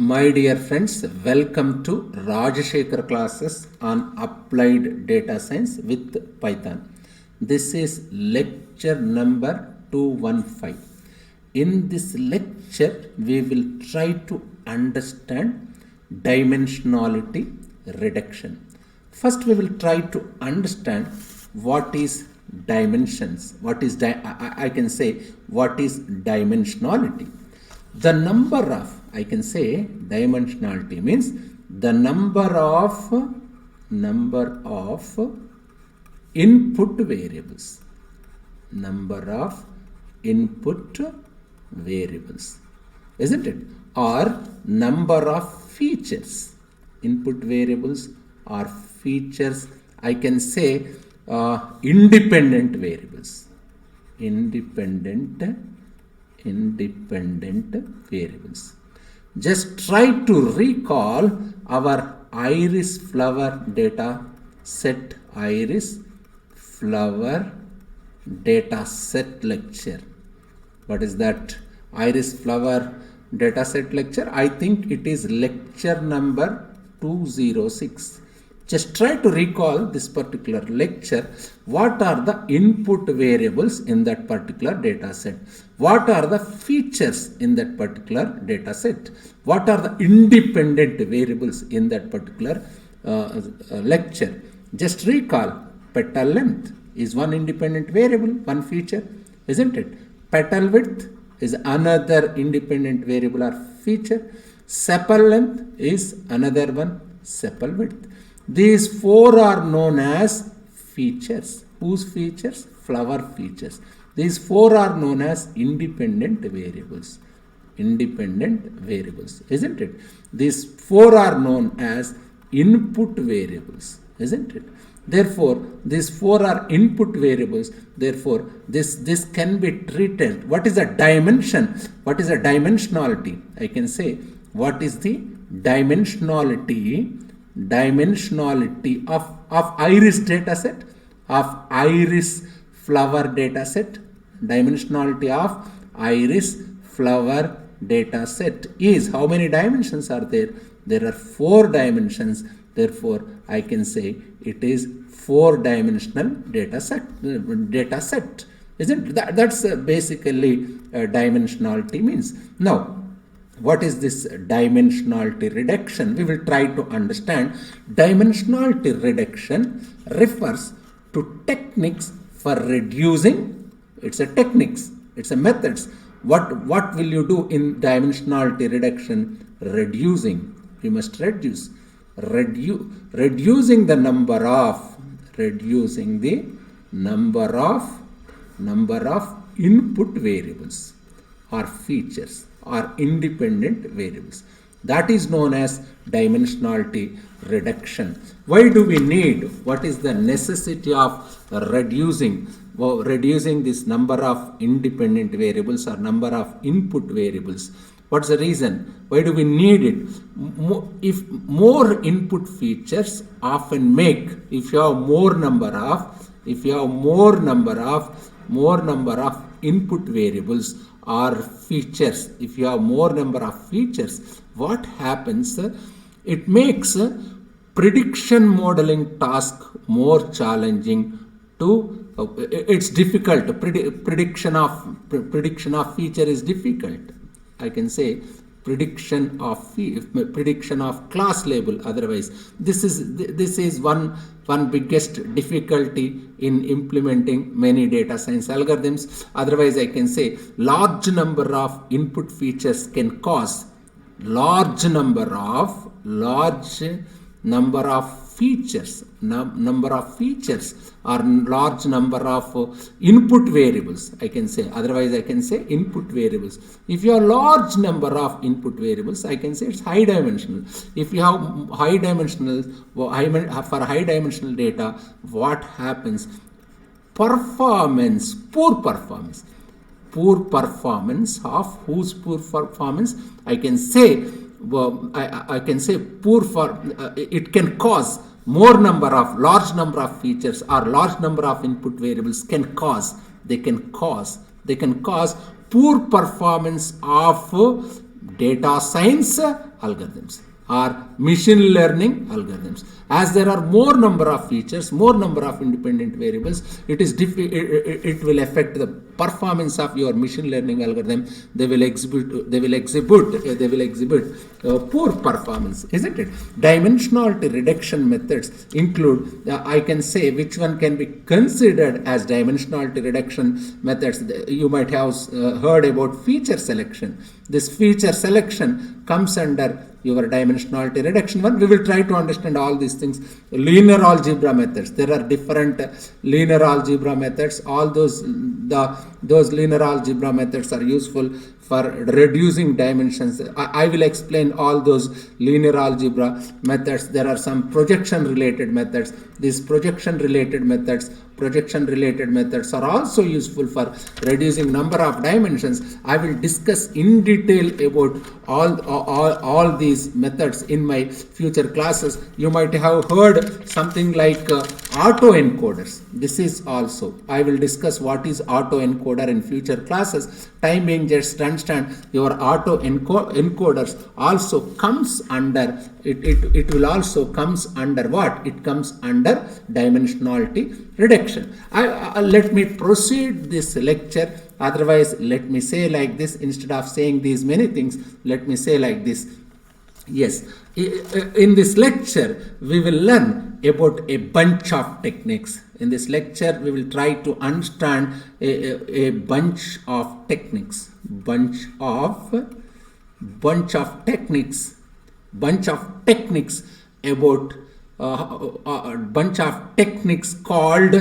My dear friends, welcome to Rajashekhar classes on applied data science with Python. This is lecture number 215. In this lecture, we will try to understand dimensionality reduction. First, we will try to understand what is dimensions. I can say what is dimensionality. The number of, I can say dimensionality means the number of input variables. Number of input variables, isn't it? Or number of features. Input variables or features, I can say independent variables. Independent variables. Just try to recall our iris flower data set, iris flower data set lecture. What is that iris flower data set lecture? I think it is lecture number 206. Just try to recall this particular lecture. What are the input variables in that particular data set? What are the features in that particular data set? What are the independent variables in that particular lecture? Just recall, petal length is one independent variable, one feature, isn't it? Petal width is another independent variable or feature. Sepal length is another one, sepal width. These four are known as features. Whose features? Flower features. These four are known as independent variables. Independent variables, isn't it? These four are known as input variables, isn't it? Therefore, these four are input variables. Therefore, this can be treated. What is a dimension? What is a dimensionality? I can say, what is the dimensionality of iris data set, of iris flower data set. Dimensionality of iris flower data set is, how many dimensions are there? There are 4 dimensions. Therefore, I can say it is 4-dimensional data set, isn't it? That's basically dimensionality means. Now, what is this dimensionality reduction? We will try to understand. Dimensionality reduction refers to techniques for reducing. It's a techniques, it's a methods. What will you do in dimensionality reduction? Reducing. You must reduce. Reducing the number of input variables or features or independent variables. That is known as dimensionality reduction. Why do we need? What is the necessity of reducing this number of independent variables or number of input variables? What's the reason? Why do we need it? If more input features often make, if you have more number of input variables or features, if you have more number of features, what happens? It makes prediction modeling task more challenging to, it's difficult. Prediction of feature is difficult. I can say prediction of class label. Otherwise, this is one biggest difficulty in implementing many data science algorithms. Otherwise, I can say large number of input features can cause large number of features or large number of input variables. I can say, otherwise I can say input variables. If you have large number of input variables, I can say it's high dimensional. If you have for high dimensional data, what happens? Poor performance of whose poor performance? I can say it can cause large number of features or large number of input variables can cause poor performance of data science algorithms or machine learning algorithms. As there are more number of features, more number of independent variables, it will affect the performance of your machine learning algorithm. They will exhibit poor performance, isn't it? Dimensionality reduction methods include, I can say which one can be considered as dimensionality reduction methods. You might have heard about feature selection. This feature selection comes under your dimensionality reduction one. We will try to understand all these things. Linear algebra methods. There are different linear algebra methods. All those linear algebra methods are useful for reducing dimensions. I will explain all those linear algebra methods. There are some projection related methods. These projection related methods are also useful for reducing number of dimensions. I will discuss in detail about all these methods in my future classes. You might have heard something like autoencoders. This is also, I will discuss what is autoencoder in future classes. Time being, just understand your autoencoders also comes under, it will also comes under what? It comes under dimensionality reduction. Let me proceed this lecture. Otherwise, let me say like this, instead of saying these many things, let me say like this. Yes, in this lecture, we will learn about a bunch of techniques. In this lecture, we will try to understand a bunch of techniques, bunch of techniques about a bunch of techniques called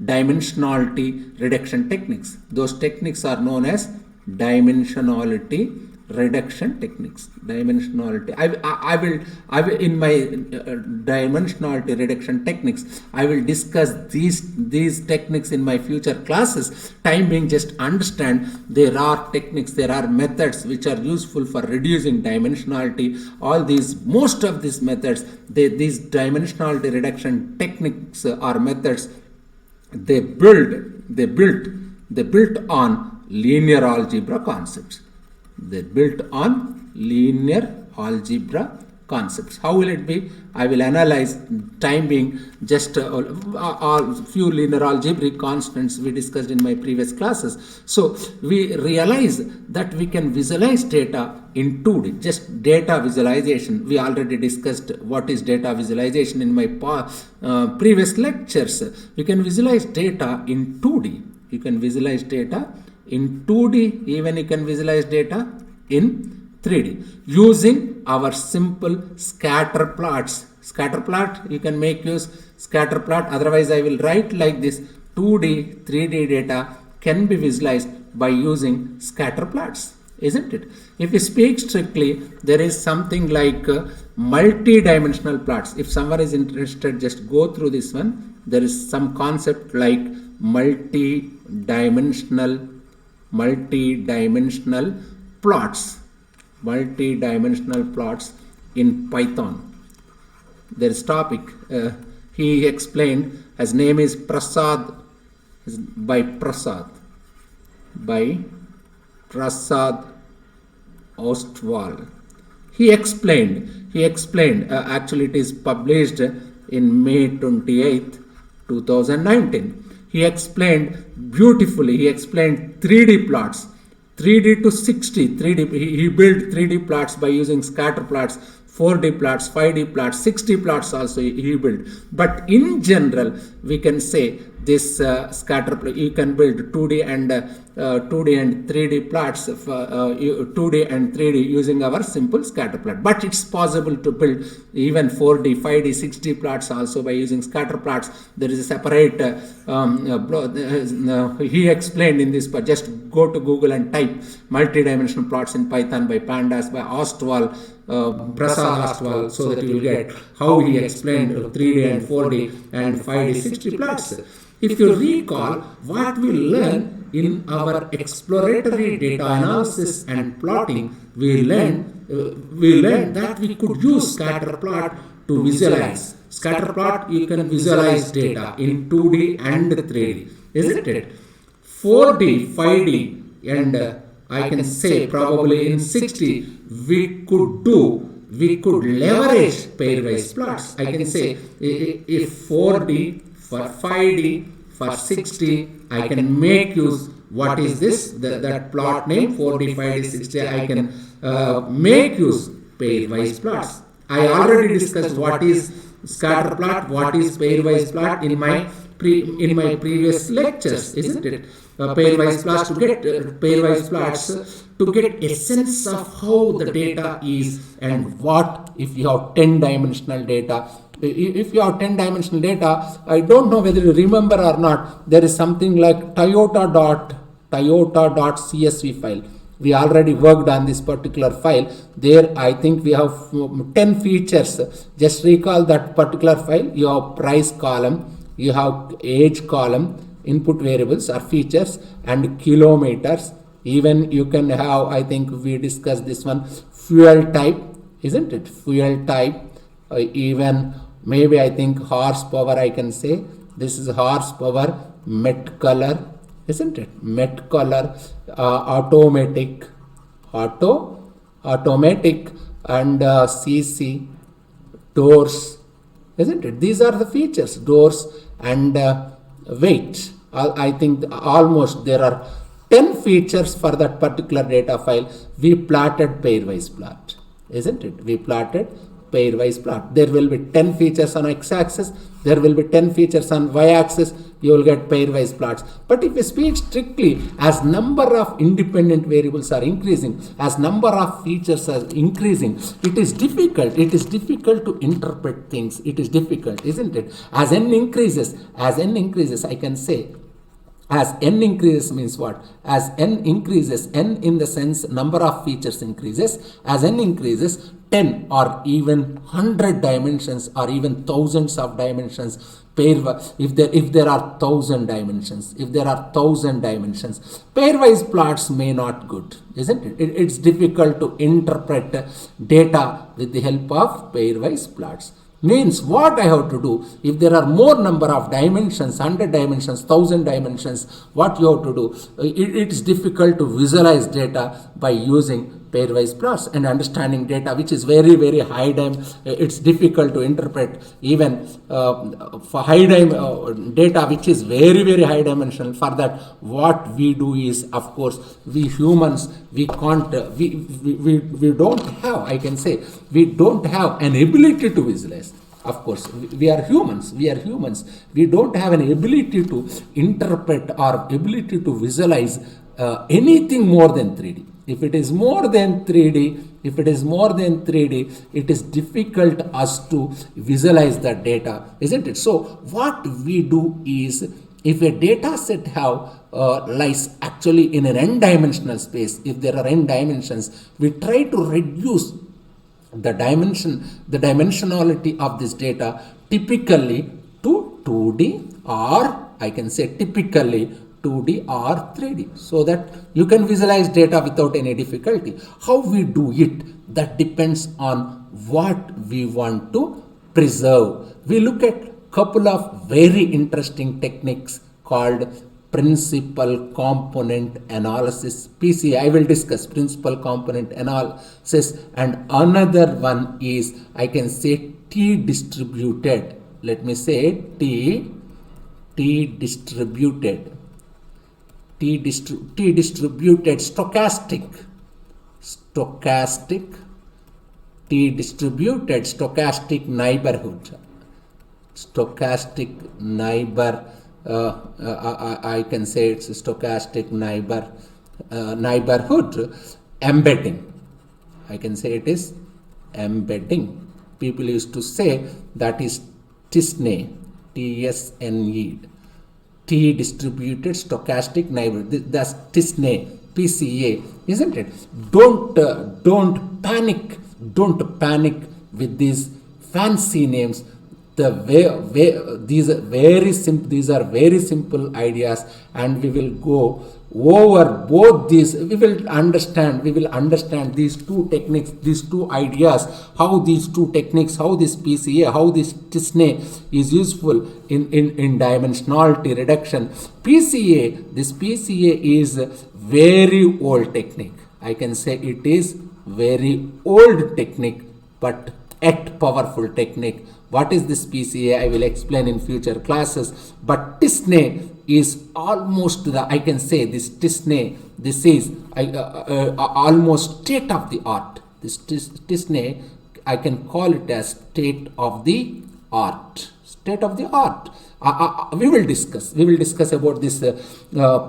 dimensionality reduction techniques. Those techniques are known as dimensionality reduction techniques. Dimensionality. I will in my dimensionality reduction techniques, I will discuss these techniques in my future classes. Time being, just understand there are techniques, there are methods which are useful for reducing dimensionality. All these, most of these methods, these dimensionality reduction techniques are methods. They built on linear algebra concepts. They built on linear algebra concepts. How will it be? I will analyze, time being, just a few linear algebraic constants we discussed in my previous classes. So we realize that we can visualize data in 2D, just data visualization. We already discussed what is data visualization in my previous lectures. You can visualize data in 2D. You can visualize data in 2D, even you can visualize data in 3D using our simple scatter plots. Scatter plot, you can make use scatter plot. Otherwise, I will write like this: 2D, 3D data can be visualized by using scatter plots, isn't it? If we speak strictly, there is something like multi-dimensional plots. If someone is interested, just go through this one. There is some concept like multi-dimensional plots in Python. There is topic he explained. His name is Prasad, by Prasad Ostwal. He explained actually it is published in May 28th 2019. He explained beautifully. He explained 3D plots, 3D to 60. 3D. He built 3D plots by using scatter plots, 4D plots, 5D plots, 60 plots also he built. But in general, we can say this scatter plot, you can build 2D and 3D plots, 2D and 3D using our simple scatter plot. But it's possible to build even 4D, 5D, 60 plots also by using scatter plots. There is a separate, he explained in this, but just go to Google and type multi-dimensional plots in Python by Pandas, by Ostwal, Prasad Ostwal, so that you will get how he explained 3D and 4D and 5D, 60 plots. If you recall what we learned in our exploratory data analysis and plotting, we learned that we could use scatter plot to visualize. Scatter plot, you can visualize data in 2D and 3D, isn't it? 4D, 5D and I can say probably in 60, we could leverage pairwise plots. I can say if 4D, for 5D, for 60, I can make use, what is this, that plot name 4D, 5D, 60, I can make use pairwise plots. I already discussed what is scatter plot, what is pairwise plot in my previous lectures, isn't it? Pairwise plots to get pairwise plots to get a sense of how the data is, and what if you have 10-dimensional data. If you have 10-dimensional data, I don't know whether you remember or not, there is something like Toyota.csv file. We already worked on this particular file. There I think we have 10 features. Just recall that particular file. You have price column, you have age column, input variables or features, and kilometers. Even you can have, I think we discussed this one, fuel type, isn't it? Fuel type, even maybe I think horsepower, I can say. This is horsepower, met color, isn't it? Met color, automatic, and CC, doors, isn't it? These are the features, doors, and weight. I think almost there are 10 features for that particular data file. We plotted pairwise plot, isn't it? We plotted pairwise plot. There will be 10 features on x-axis, there will be 10 features on y-axis, you will get pairwise plots. But if we speak strictly, as number of independent variables are increasing, as number of features are increasing, it is difficult to interpret things. It is difficult, isn't it? As n increases, I can say, as n increases means what? As n increases, n in the sense number of features increases, as n increases, 10 or even 100 dimensions or even thousands of dimensions, if there are 1,000 dimensions, pairwise plots may not good, isn't it? It's difficult to interpret data with the help of pairwise plots. Means what I have to do, if there are more number of dimensions, 100 dimensions, 1,000 dimensions, what you have to do, it is difficult to visualize data by using pairwise plots and understanding data which is very, very high it's difficult to interpret even for high data which is very, very high dimensional. For that, what we do is, of course, we humans, we can't, we don't have, I can say, we don't have an ability to visualize. Of course, we are humans. We don't have an ability to interpret or ability to visualize anything more than 3D. If it is more than 3D, it is difficult us to visualize that data, isn't it? So what we do is, if a data set lies actually in an n-dimensional space, if there are n dimensions, we try to reduce the dimensionality of this data typically to 2D, or I can say typically 2D or 3D, so that you can visualize data without any difficulty. How we do it, that depends on what we want to preserve. We look at couple of very interesting techniques called principal component analysis, PCA. I will discuss principal component analysis, and another one is, I can say, T distributed. Let me say T distributed stochastic, T distributed stochastic neighborhood, I can say it's stochastic neighborhood embedding. I can say it is embedding. People used to say that is TSNE, TSNE, T distributed stochastic neighborhood. That's TSNE, PCA, isn't it? Don't panic with these fancy names. these are very simple ideas, and we will go over both these. We will understand these two techniques, these two ideas, how these two techniques, how this PCA, how this Tisne is useful in dimensionality reduction. This PCA is very old technique. I can say it is very old technique, but yet powerful technique. What is this PCA? I will explain in future classes. But Tisne is almost I can say this Tisne, this is almost state of the art. This Tisne, I can call it as state of the art. State of the art. We will discuss about this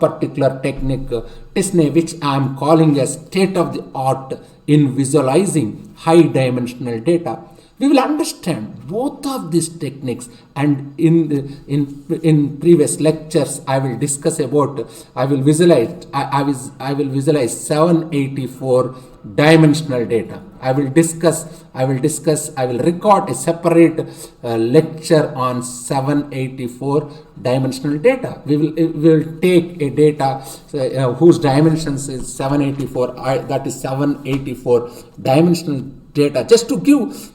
particular technique, Tisne, which I am calling as state of the art in visualizing high dimensional data. We will understand both of these techniques, and in previous lectures I will discuss about, I will visualize 784 dimensional data. I will record a separate lecture on 784 dimensional data. We will take a data whose dimensions is 784, that is 784 dimensional data, just to give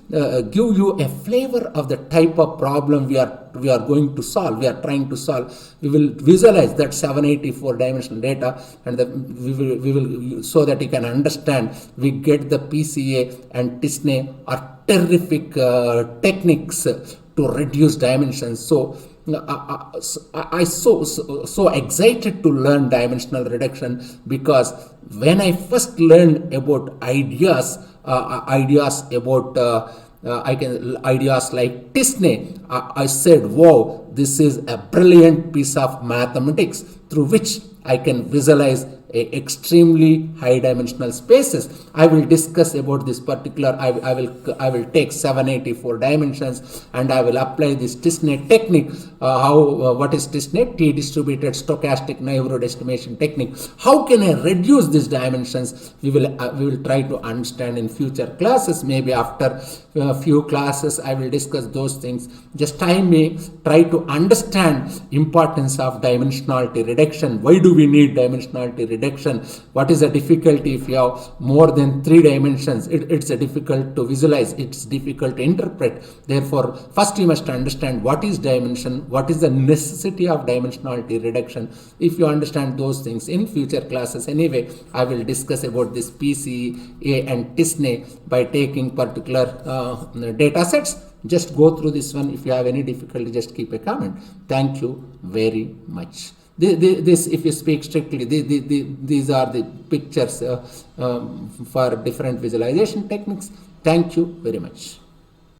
you a flavor of the type of problem we are going to solve, we are trying to solve. We will visualize that 784 dimensional data, and we will so that you can understand. We get the PCA and Tisne are terrific techniques to reduce dimensions. So I so excited to learn dimensional reduction, because when I first learned about ideas about ideas like Tisne, I said, wow, this is a brilliant piece of mathematics through which I can visualize extremely high dimensional spaces. I will discuss about this particular. I will take 784 dimensions, and I will apply this Tisne technique. What is Tisne? T distributed stochastic neighborhood estimation technique. How can I reduce these dimensions? We will try to understand in future classes. Maybe after a few classes I will discuss those things. Just try to understand importance of dimensionality reduction. Why do we need dimensionality reduction? What is the difficulty if you have more than 3 dimensions? It's difficult to visualize, it's difficult to interpret. Therefore, first you must understand what is dimension, what is the necessity of dimensionality reduction. If you understand those things in future classes, anyway, I will discuss about this PCA and Tisne by taking particular data sets. Just go through this one. If you have any difficulty, just keep a comment. Thank you very much. This, if you speak strictly, these are the pictures for different visualization techniques. Thank you very much.